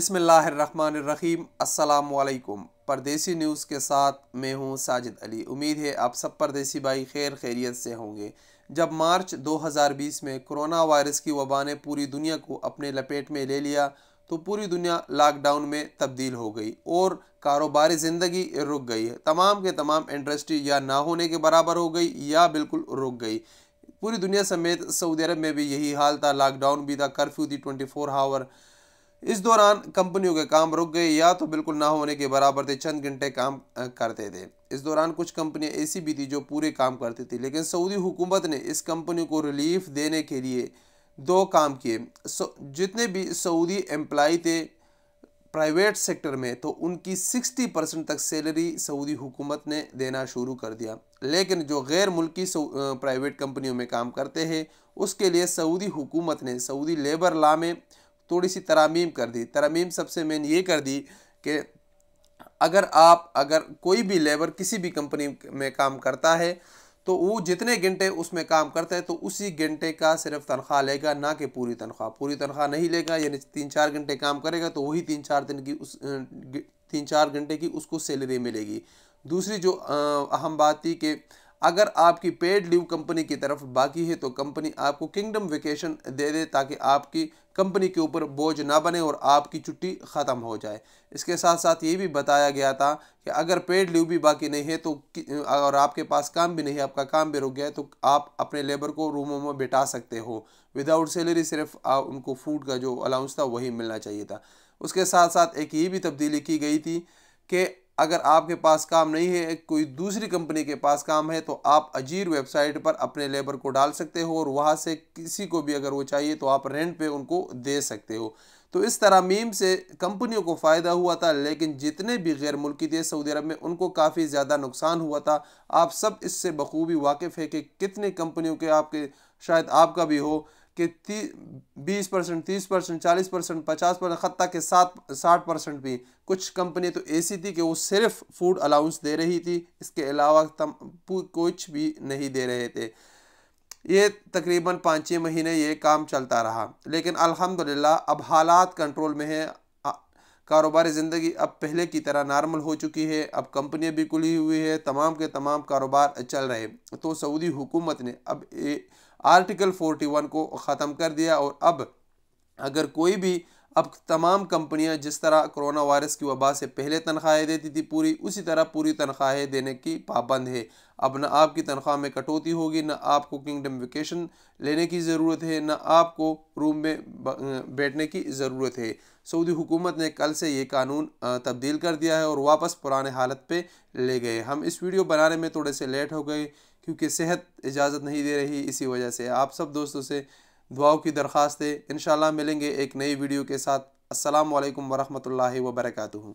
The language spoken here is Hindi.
बिस्मिल्लाहिर्रहमानिर्रहीम। अस्सलामुअलैकुम। परदेसी न्यूज़ के साथ मैं हूं साजिद अली। उम्मीद है आप सब परदेसी भाई खैर खैरियत से होंगे। जब मार्च 2020 में कोरोना वायरस की वबा ने पूरी दुनिया को अपने लपेट में ले लिया तो पूरी दुनिया लॉकडाउन में तब्दील हो गई और कारोबारी ज़िंदगी रुक गई है। तमाम के तमाम इंडस्ट्री या ना होने के बराबर हो गई या बिल्कुल रुक गई। पूरी दुनिया समेत सऊदी अरब में भी यही हाल था। लॉकडाउन भी था, कर्फ्यू थी 24 आवर। इस दौरान कंपनियों के काम रुक गए या तो बिल्कुल ना होने के बराबर थे, चंद घंटे काम करते थे। इस दौरान कुछ कंपनियां ऐसी भी थी जो पूरे काम करती थी, लेकिन सऊदी हुकूमत ने इस कंपनियों को रिलीफ देने के लिए दो काम किए। जितने भी सऊदी एम्प्लॉय थे प्राइवेट सेक्टर में तो उनकी 60% तक सैलरी सऊदी हुकूमत ने देना शुरू कर दिया, लेकिन जो गैर मुल्की प्राइवेट कंपनियों में काम करते हैं उसके लिए सऊदी हुकूमत ने सऊदी लेबर लॉ में थोड़ी सी तरमीम कर दी। तरमीम सबसे मेन ये कर दी कि अगर कोई भी लेबर किसी भी कंपनी में काम करता है तो वो जितने घंटे उसमें काम करता है तो उसी घंटे का सिर्फ तनख्वाह लेगा, ना कि पूरी तनख्वाह। पूरी तनख्वाह नहीं लेगा, यानी 3-4 घंटे काम करेगा तो वही 3-4 घंटे की उसको सैलरी मिलेगी। दूसरी जो अहम बात थी कि अगर आपकी पेड लीव कंपनी की तरफ बाकी है तो कंपनी आपको किंगडम वेकेशन दे दे ताकि आपकी कंपनी के ऊपर बोझ ना बने और आपकी छुट्टी ख़त्म हो जाए। इसके साथ साथ ये भी बताया गया था कि अगर पेड लीव भी बाकी नहीं है तो और आपके पास काम भी नहीं है, आपका काम भी रुक गया है, तो आप अपने लेबर को रूमों में बिठा सकते हो विदाउट सैलरी। सिर्फ उनको फूड का जो अलाउंस था वही मिलना चाहिए था। उसके साथ साथ एक ये भी तब्दीली की गई थी कि अगर आपके पास काम नहीं है, कोई दूसरी कंपनी के पास काम है, तो आप अजीर वेबसाइट पर अपने लेबर को डाल सकते हो और वहाँ से किसी को भी अगर वो चाहिए तो आप रेंट पे उनको दे सकते हो। तो इस तरमीम से कंपनियों को फ़ायदा हुआ था, लेकिन जितने भी गैर मुल्की थे सऊदी अरब में उनको काफ़ी ज़्यादा नुकसान हुआ था। आप सब इससे बखूबी वाकिफ़ है कि कितनी कंपनियों के आपके शायद आपका भी हो कि 20%, 30%, 40%, 50%, हत्ता के 60% भी कुछ कंपनी तो ऐसी थी कि वो सिर्फ फूड अलाउंस दे रही थी, इसके अलावा कुछ भी नहीं दे रहे थे। ये तकरीबन 5-6 महीने ये काम चलता रहा, लेकिन अल्हम्दुलिल्लाह अब हालात कंट्रोल में है। कारोबारी ज़िंदगी अब पहले की तरह नॉर्मल हो चुकी है। अब कंपनियां भी खुली हुई है, तमाम के तमाम कारोबार चल रहे। तो सऊदी हुकूमत ने अब आर्टिकल 41 को ख़त्म कर दिया और अब अगर कोई भी अब तमाम कंपनियां जिस तरह कोरोना वायरस की वबा से पहले तनख्वाहें देती थी पूरी, उसी तरह पूरी तनख्वाहें देने की पाबंद है। अब न आपकी तनख्वाह में कटौती होगी, न आपको किंगडम वेकेशन लेने की ज़रूरत है, न आपको रूम में बैठने की ज़रूरत है। सऊदी हुकूमत ने कल से ये कानून तब्दील कर दिया है और वापस पुराने हालत पे ले गए। हम इस वीडियो बनाने में थोड़े से लेट हो गए क्योंकि सेहत इजाज़त नहीं दे रही, इसी वजह से आप सब दोस्तों से दुआओं की दरख्वास्त है। इंशाल्लाह मिलेंगे एक नई वीडियो के साथ। अस्सलामु अलैकुम वरहमतुल्लाहि वबरकातुहू।